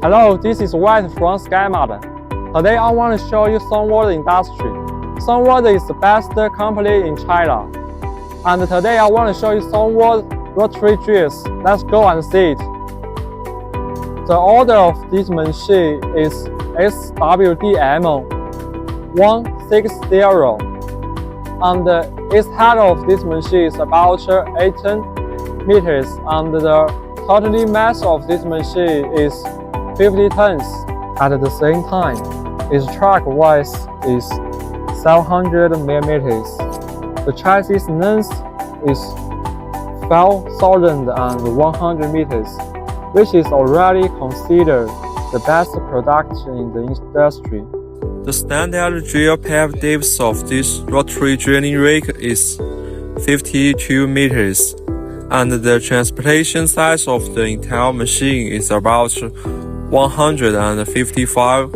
Hello, this is White from SKYMARD. Today I want to show you SUNWARD industry. SUNWARD is the best company in China. And today I want to show you SUNWARD rotary drills. Let's go and see it. The order of this machine is SWDM160. And its height of this machine is about 18 meters, and the total mass of this machine is 50 tons. At the same time, its track width is 700 millimeters. The chassis length is 5,100 meters, which is already considered the best product in the industry. The standard drill pipe depth of this rotary drilling rig is 52 meters, and the transportation size of the entire machine is about 155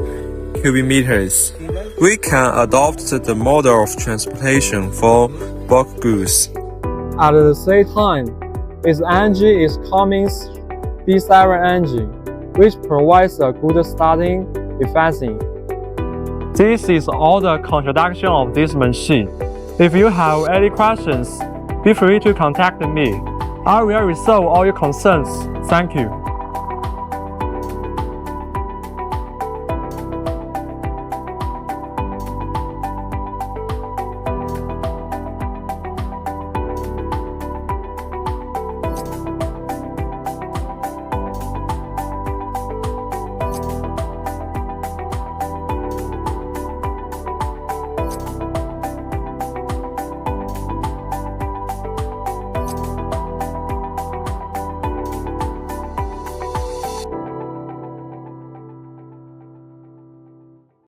cubic meters. We can adopt the model of transportation for bulk goods. At the same time, its engine is Cummins B7 engine, which provides a good starting efficiency. This is all the introduction of this machine. If you have any questions, feel free to contact me. I will resolve all your concerns. Thank you.